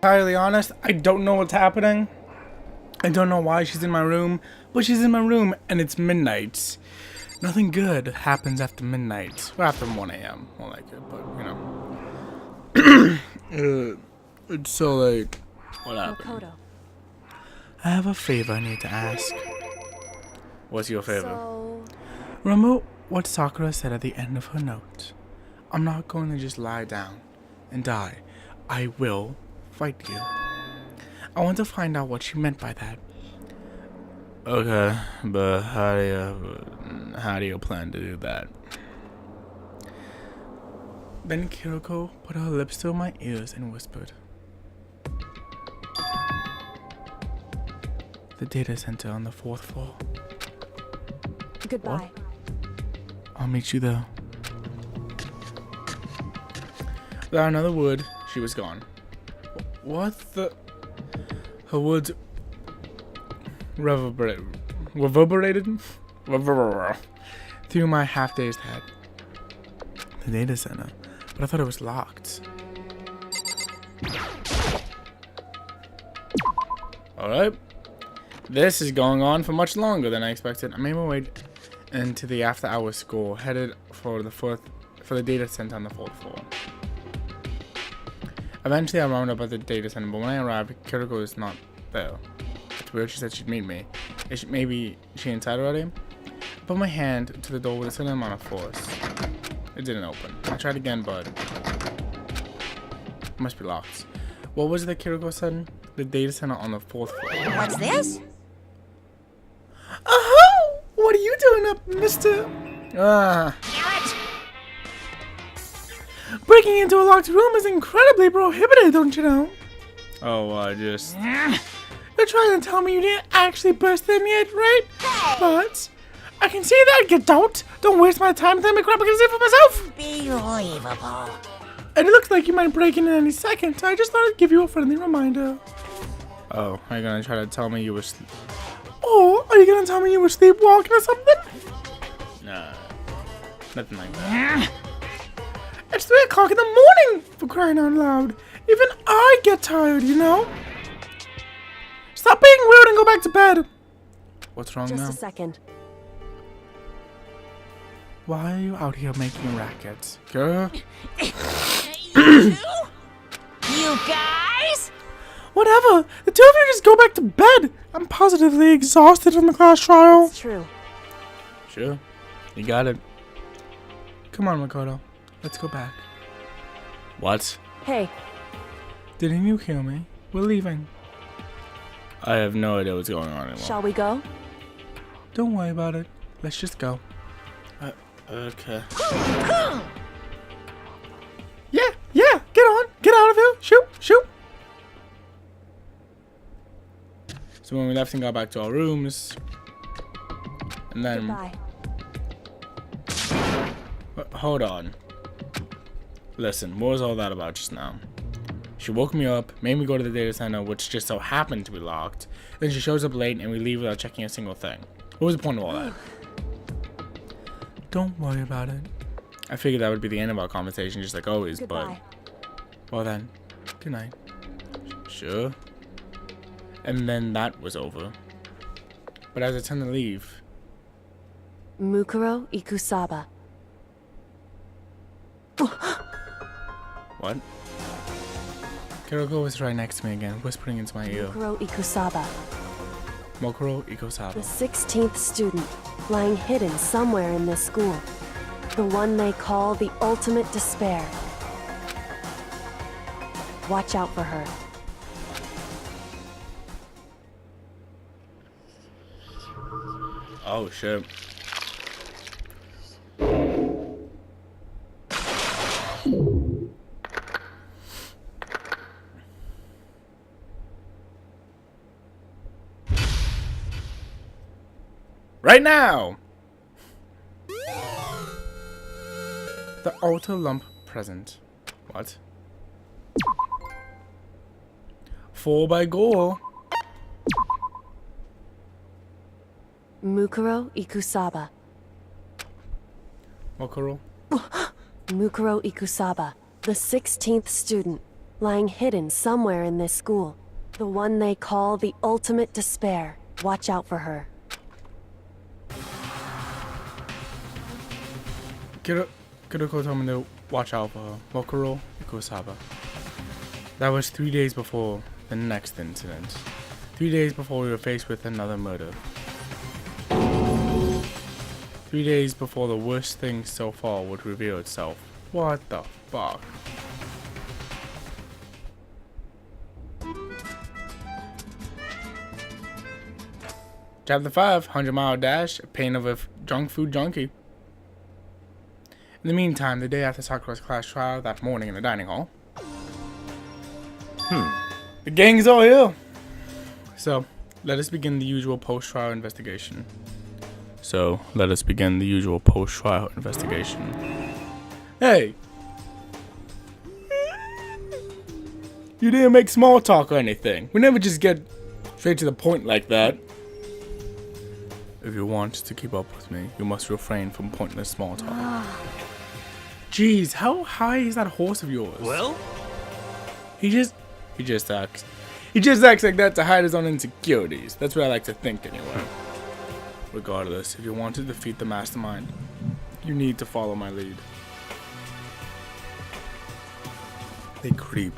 Entirely honest, I don't know what's happening. I don't know why she's in my room, but she's in my room and it's midnight. Nothing good happens after midnight. Well, after 1 a.m. More like it, but you know. It's so late. What happened? Makoto. I have a favor I need to ask. What's your favor? So... Remember what Sakura said at the end of her note. I'm not going to just lie down and die. I will fight you. I want to find out what she meant by that. Okay, but how do you plan to do that? Then Kiriko put her lips to my ears and whispered. The data center on the 4th floor. Goodbye. What? I'll meet you there. Without another word, she was gone. What the? Her words reverberated through my half-dazed head. The data center, but I thought it was locked. Alright. This is going on for much longer than I expected. I made my way into the after-hours school, headed for the data center on the 4th floor. Eventually, I rounded up at the data center, but when I arrived, Kiriko is not there. It's weird. She said she'd meet me. Maybe she inside already? I put my hand to the door with a certain amount of force. It didn't open. I tried again, but it must be locked. What was it that Kiriko said? The data center on the 4th floor. What's this? What are you doing up, mister? Breaking into a locked room is incredibly prohibited, don't you know? Oh, you're trying to tell me you didn't actually burst in yet, right? Hey. But I can see that, you don't waste my time telling me crap I can see for myself. Unbelievable. And it looks like you might break in any second, so I just thought I'd give you a friendly reminder. Oh, are you gonna try to tell me you were sleepwalking or something? Nah, nothing like that. It's 3 o'clock in the morning, for crying out loud. Even I get tired, you know? Stop being weird and go back to bed. What's wrong now? Just a second. Why are you out here making rackets, girl? You guys? Whatever. The two of you just go back to bed. I'm positively exhausted from the class trial. It's true. Sure. You got it. Come on, Makoto. Let's go back. What? Hey. Didn't you hear me? We're leaving. I have no idea what's going on anymore. Shall we go? Don't worry about it. Let's just go. Okay. Yeah. Get on. Get out of here. Shoot. So when we left and got back to our rooms, and then... Goodbye. Hold on. Listen, what was all that about just now? She woke me up, made me go to the data center, which just so happened to be locked. Then she shows up late and we leave without checking a single thing. What was the point of all that? Don't worry about it. I figured that would be the end of our conversation, just like always, Goodbye. but... Well then, good night. Sure. And then that was over. But as I turned to leave... Mukuro Ikusaba. What? Kiriko was right next to me again, whispering into my ear. Mukuro Ikusaba. Mokuro Ikosaba. The 16th student, lying hidden somewhere in this school. The one they call the ultimate despair. Watch out for her. Oh shit. Right now! The outer lump present. What? 4 by goal. Mukuro Ikusaba. Mokuro? Mukuro Ikusaba, the 16th student, lying hidden somewhere in this school. The one they call the ultimate despair. Watch out for her. Kiriko told me to watch out for her. Mokuro Ikosaba. That was 3 days before the next incident. 3 days before we were faced with another murder. 3 days before the worst thing so far would reveal itself. What the fuck? Chapter 5, 100-mile dash, pain of a junk food junkie. In the meantime, the day after Sakura's class trial that morning in the dining hall. The gang's all here. So, let us begin the usual post-trial investigation. Hey! You didn't make small talk or anything. We never just get straight to the point like that. If you want to keep up with me, you must refrain from pointless small talk. Jeez, how high is that horse of yours? Well? He just acts. He just acts like that to hide his own insecurities. That's what I like to think anyway. Regardless, if you want to defeat the mastermind, you need to follow my lead. They creep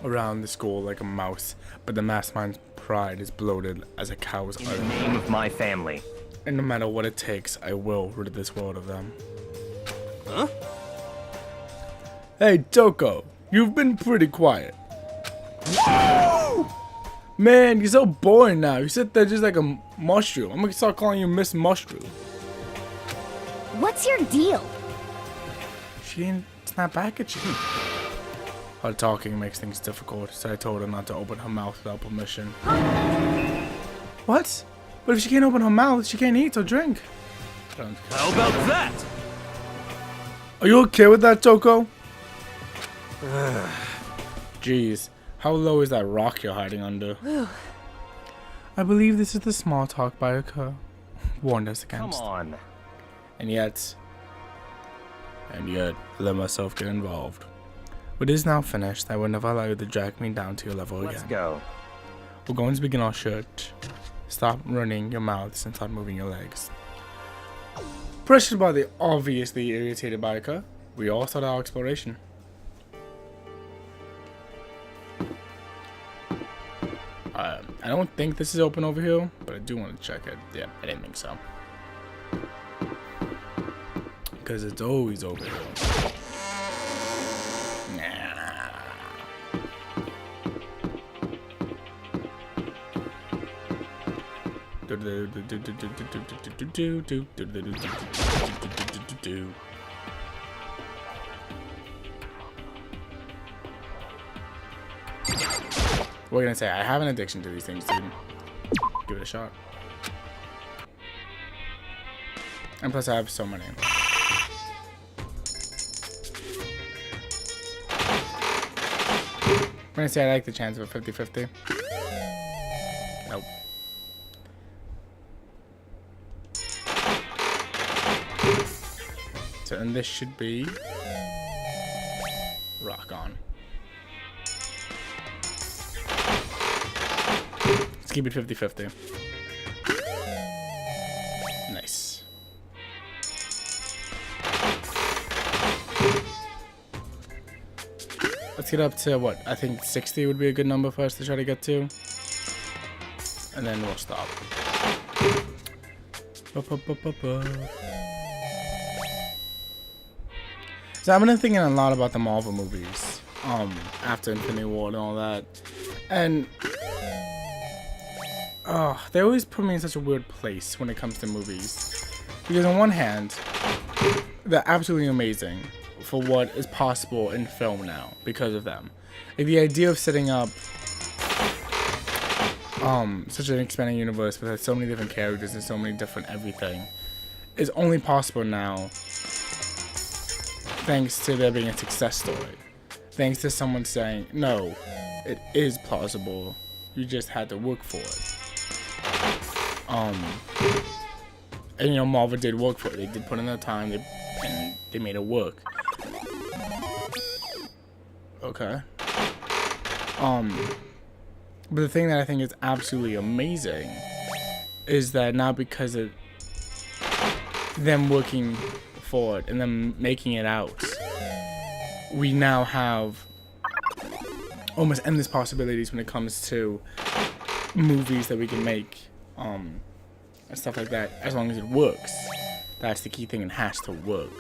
around the school like a mouse, but the mastermind's pride is bloated as a cow's udder. In the name of my family. And no matter what it takes, I will rid this world of them. Huh? Hey, Toko, you've been pretty quiet. Man, you're so boring now. You sit there just like a mushroom. I'm gonna start calling you Miss Mushroom. What's your deal? She didn't snap back at you. Her talking makes things difficult, so I told her not to open her mouth without permission. What? But if she can't open her mouth, she can't eat or drink. How about that? Are you okay with that, Toko? Jeez, how low is that rock you're hiding under? I believe this is the small talk Bayaka warned us against. Come on. And yet, I let myself get involved. But it is now finished. I will never allow you to drag me down to your level again. Let's go. We're going to begin our shirt. Stop running your mouths and start moving your legs. Pressured by the obviously irritated Bayaka, we all start our exploration. I don't think this is open over here, but I do want to check it. Yeah, I didn't think so. Because it's always over here. What can I say? I have an addiction to these things, dude. Give it a shot. And plus I have so many. When I say I like the chance of a 50-50. Nope. So, and this should be rock on. Let's keep it 50-50. Nice. Let's get up to what? I think 60 would be a good number for us to try to get to. And then we'll stop. So I've been thinking a lot about the Marvel movies, after Infinity War and all that, and they always put me in such a weird place when it comes to movies, because on one hand, they're absolutely amazing for what is possible in film now because of them. Like the idea of setting up such an expanding universe with so many different characters and so many different everything is only possible now thanks to there being a success story. Thanks to someone saying, no, it is plausible. You just had to work for it. And you know, Marvel did work for it. They did put in their time, and they made it work. Okay. But the thing that I think is absolutely amazing is that now because of them working for it and them making it out, we now have almost endless possibilities when it comes to movies that we can make, and stuff like that, as long as it works. That's the key thing, it has to work.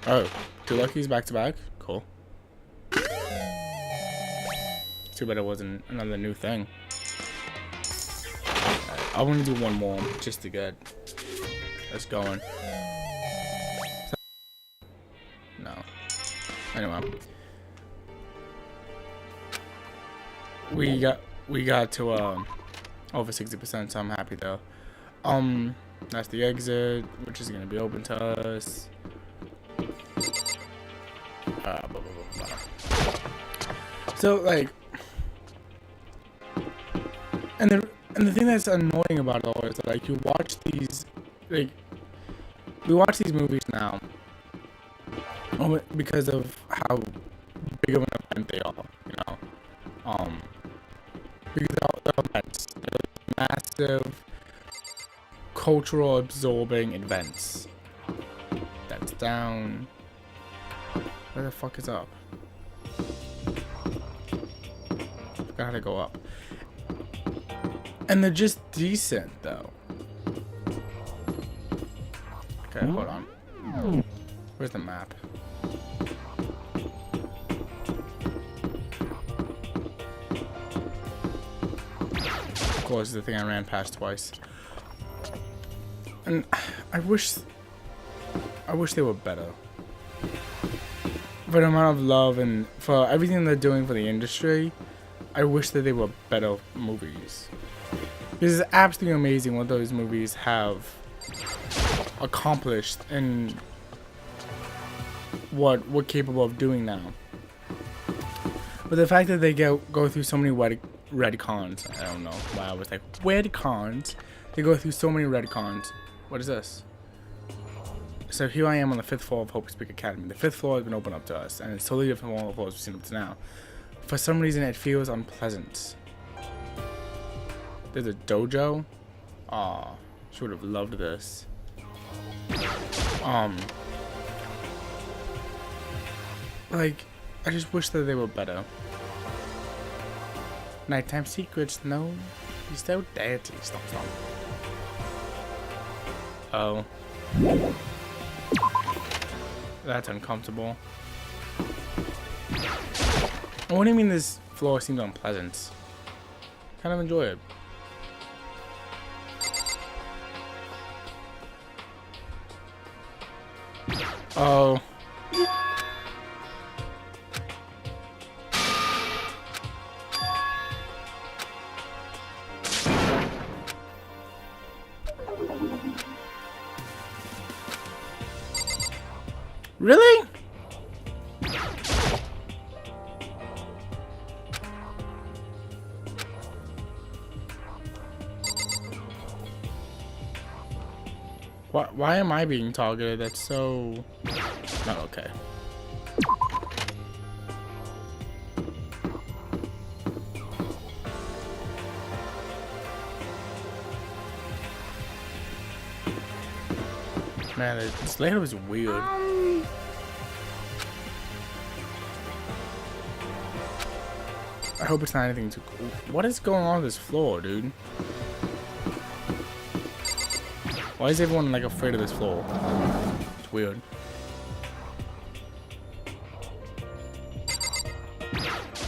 Oh, 2 Luckies back to back? Cool. Too bad it wasn't another new thing. Right, I want to do one more just to get us going. No. Anyway. We got to over 60%, so I'm happy though. That's the exit, which is gonna be open to us. Blah, blah, blah, blah. So like, and the thing that's annoying about it all is that, like, you watch these, like, we watch these movies now because of how big of an event they are, you know. Because they're events, they're massive, cultural absorbing events. That's down. Where the fuck is up? Forgot how to go up. And they're just decent though. Okay, hold on. Where's the map? Of course, the thing I ran past twice. And I wish they were better. For the amount of love and for everything they're doing for the industry, I wish that they were better movies. This is absolutely amazing what those movies have accomplished and what we're capable of doing now. But the fact that they go through so many retcons, I don't know why I was like retcons. They go through so many retcons. What is this? So here I am on the 5th floor of Hope Speak Academy. The 5th floor has been opened up to us, and it's totally different from all the floors we've seen up to now. For some reason, it feels unpleasant. There's a dojo. Aw, she would have loved this. Like, I just wish that they were better. Nighttime secrets, no. He's so dirty. Stop. Oh. That's uncomfortable. What do you mean this floor seems unpleasant? Kind of enjoy it. Oh. Really? Why am I being targeted? That's so not okay. Man, this layout is weird. I hope it's not anything too cool. What is going on with this floor, dude? Why is everyone like afraid of this floor? It's weird.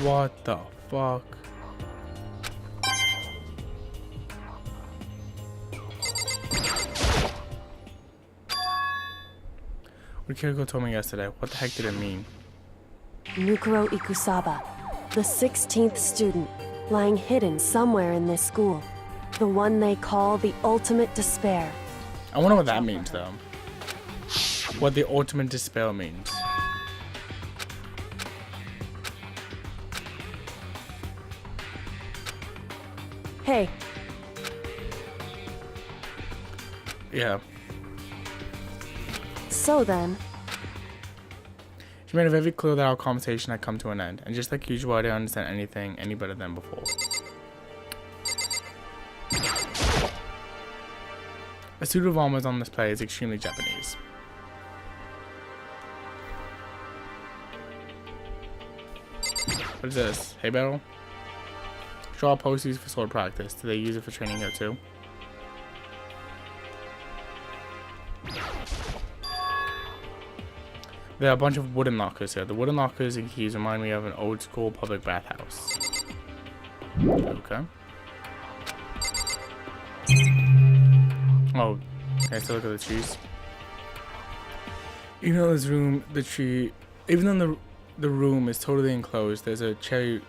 What the fuck? What Kiriko told me yesterday. What the heck did it mean? Nukuro Ikusaba, the 16th student, lying hidden somewhere in this school. The one they call the ultimate despair. I wonder what that means, though. What the ultimate despair means. Hey. Yeah. So then. She made it very clear that our conversation had come to an end, and just like usual, I didn't understand anything any better than before. A suit of armor on display is extremely Japanese. What is this? Hay barrel? Straw posts used for sword practice. Do they use it for training here too? There are a bunch of wooden lockers here. The wooden lockers and keys remind me of an old school public bathhouse. Okay. Oh, can I still look at the trees? Even though this room, even though the room is totally enclosed, there's a cherry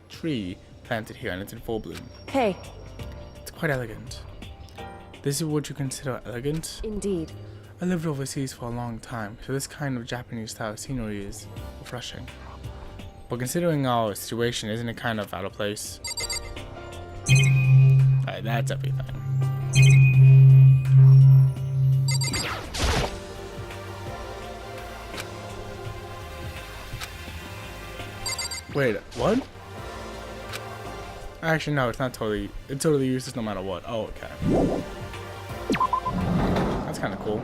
tree planted here and it's in full bloom. Hey. It's quite elegant. This is what you consider elegant? Indeed. I lived overseas for a long time, so this kind of Japanese style scenery is refreshing. But considering our situation, isn't it kind of out of place? Alright, that's everything. Wait, what? Actually, no, it's not totally. It's totally useless no matter what. Oh, okay. That's kind of cool.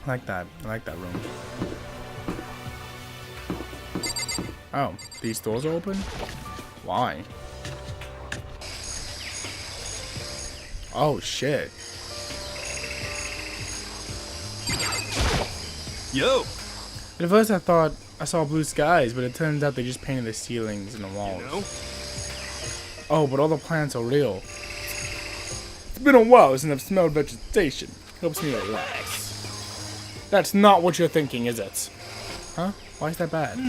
I like that. I like that room. Oh, these doors are open? Why? Oh, shit. Yo! At first I thought I saw blue skies, but it turns out they just painted the ceilings and the walls. You know? Oh, but all the plants are real. It's been a while since I've smelled vegetation. Helps me relax. That's not what you're thinking, is it? Huh? Why is that bad?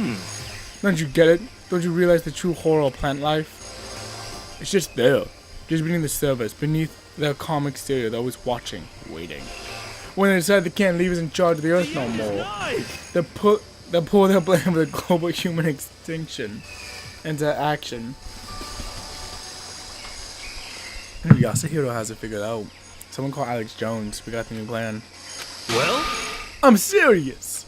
Don't you get it? Don't you realize the true horror of plant life? It's just there. Just beneath the surface, beneath their calm exterior, they're always watching, waiting. When they decide they can't leave us in charge of the earth no more, they pull their blame of the global human extinction into action. Yasuhiro has it figured out. Someone called Alex Jones. We got the new plan. Well? I'm serious!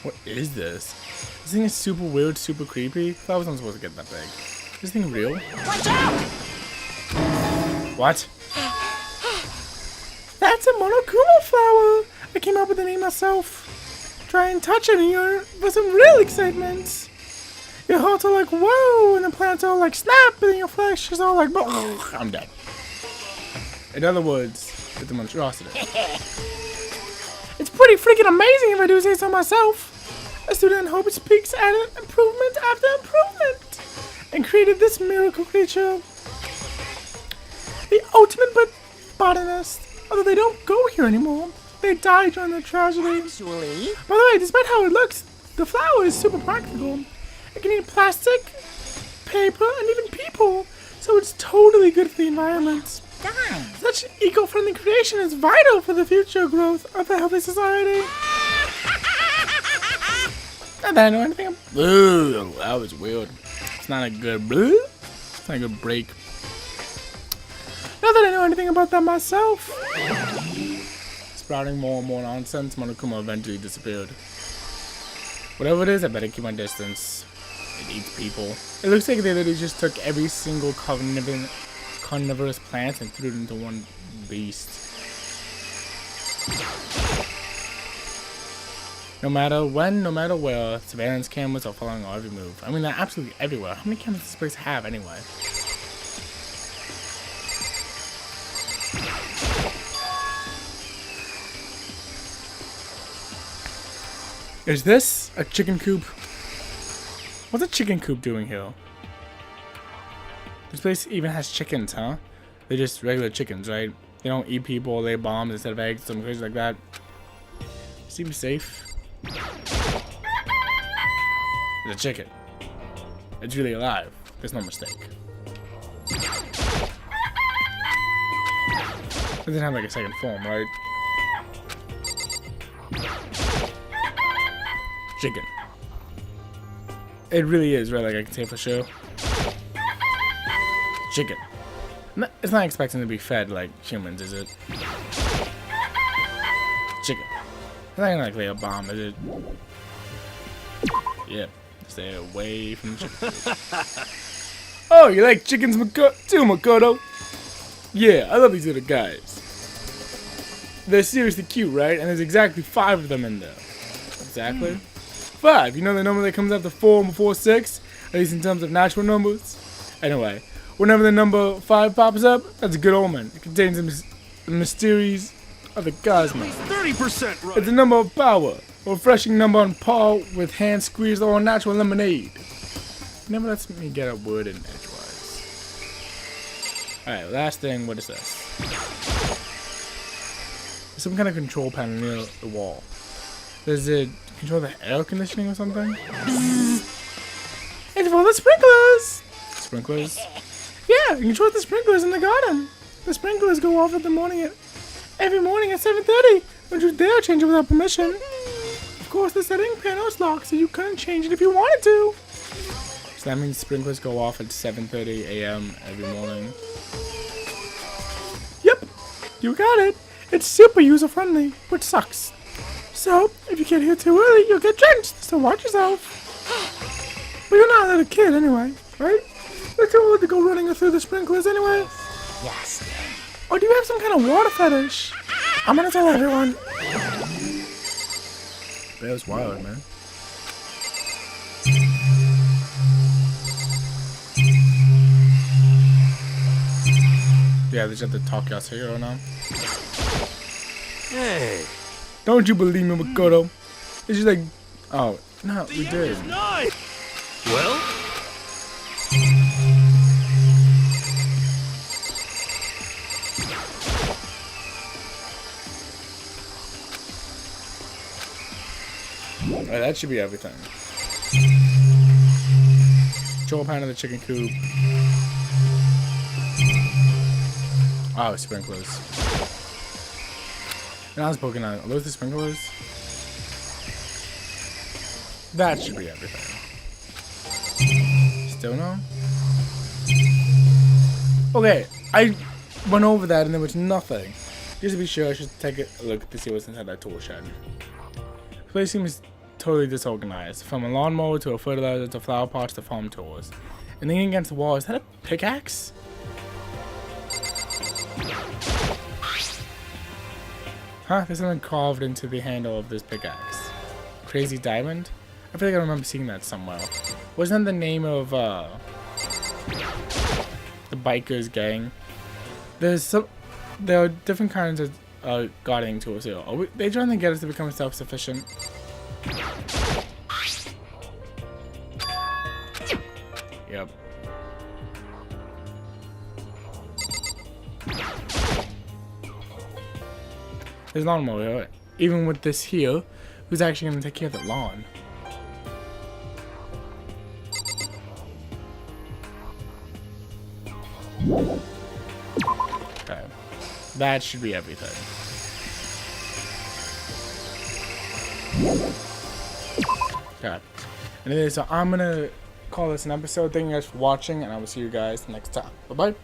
What is this? This thing is super weird, super creepy. I thought I wasn't supposed to get that big. Is this thing real? Watch out! What? That's a Monokuma flower! I came up with the name myself. Try and touch it here for some real excitement. Your heart's all like, whoa, and the plants all like, snap, and your flesh is all like, oh, I'm dead. In other words, it's a monstrosity. It's pretty freaking amazing if I do say so myself. A student in Hope speaks at improvement after improvement and created this miracle creature. The ultimate botanist. Although they don't go here anymore. They died during the tragedy. Actually, By the way, despite how it looks, the flower is super practical. It can eat plastic, paper, and even people. So it's totally good for the environment. guys. Such eco-friendly creation is vital for the future growth of a healthy society. Not that I know anything. Ugh, that was weird. It's not a good. It's not a good break. Not that I know anything about that myself. Sprouting more and more nonsense, Monokuma eventually disappeared. Whatever it is, I better keep my distance. It eats people. It looks like they literally just took every single carnivorous plant and threw it into one beast. No matter when, no matter where, surveillance cameras are following our every move. I mean, they're absolutely everywhere. How many cameras does this place have anyway? Is this a chicken coop? What's a chicken coop doing here? This place even has chickens, huh? They're just regular chickens, right? They don't eat people, lay bombs instead of eggs, something crazy like that. Seems safe. It's a chicken. It's really alive. There's no mistake. It doesn't have like a second form, right? Chicken. It really is, right? Like I can say for sure. Chicken. It's not expecting to be fed like humans, is it? Chicken. It's not gonna like lay a bomb, is it? Yeah. Stay away from the chicken. Oh, you like chickens too, Makoto? Yeah, I love these little guys. They're seriously cute, right? And there's exactly 5 of them in there. Exactly? 5. You know the number that comes after 4 before 6? At least in terms of natural numbers? Anyway, whenever the number 5 pops up, that's a good omen. It contains the mysteries of the cosmos. 30% right. It's a number of power. A refreshing number on par with hand squeezed or natural lemonade. Never lets me get a word in edgewise. Alright, last thing, what is this? There's some kind of control panel near the wall. Does it control the air conditioning or something? It's for the sprinklers! Sprinklers? Yeah, you control the sprinklers in the garden. The sprinklers go off every morning at 7:30. Don't you dare change it without permission. Of course, the setting panel is locked, so you couldn't change it if you wanted to. So that means sprinklers go off at 7:30 a.m. every morning. Yep, you got it. It's super user-friendly, which sucks. So, if you get here too early, you'll get drenched, so watch yourself. But you're not a little kid anyway, right? You're too old to go running through the sprinklers anyway. Yes. Or do you have some kind of water fetish? I'm gonna tell everyone. That was wild, man. Yeah, they just have to talk y'all here now. Hey. Don't you believe me, Makoto? It's just like, oh, no, we did. Well? Alright, that should be everything. Control panel of the chicken coop. Oh, sprinklers. And I was poking on, are those the sprinklers? That should be everything. Still no? Okay, I went over that and there was nothing. Just to be sure, I should take a look to see what's inside that tool shed. The place seems totally disorganized. From a lawnmower to a fertilizer to flower pots to farm tools. And leaning against the wall, is that a pickaxe? Huh? There's something carved into the handle of this pickaxe. Crazy diamond? I feel like I remember seeing that somewhere. Wasn't that the name of the bikers gang? There are different kinds of gardening tools here. Are they trying to get us to become self-sufficient? Yep. There's lawnmower here. Even with this here, who's actually going to take care of the lawn? Okay. That should be everything. Okay. Anyway, so I'm going to call this an episode. Thank you guys for watching, and I will see you guys next time. Bye-bye.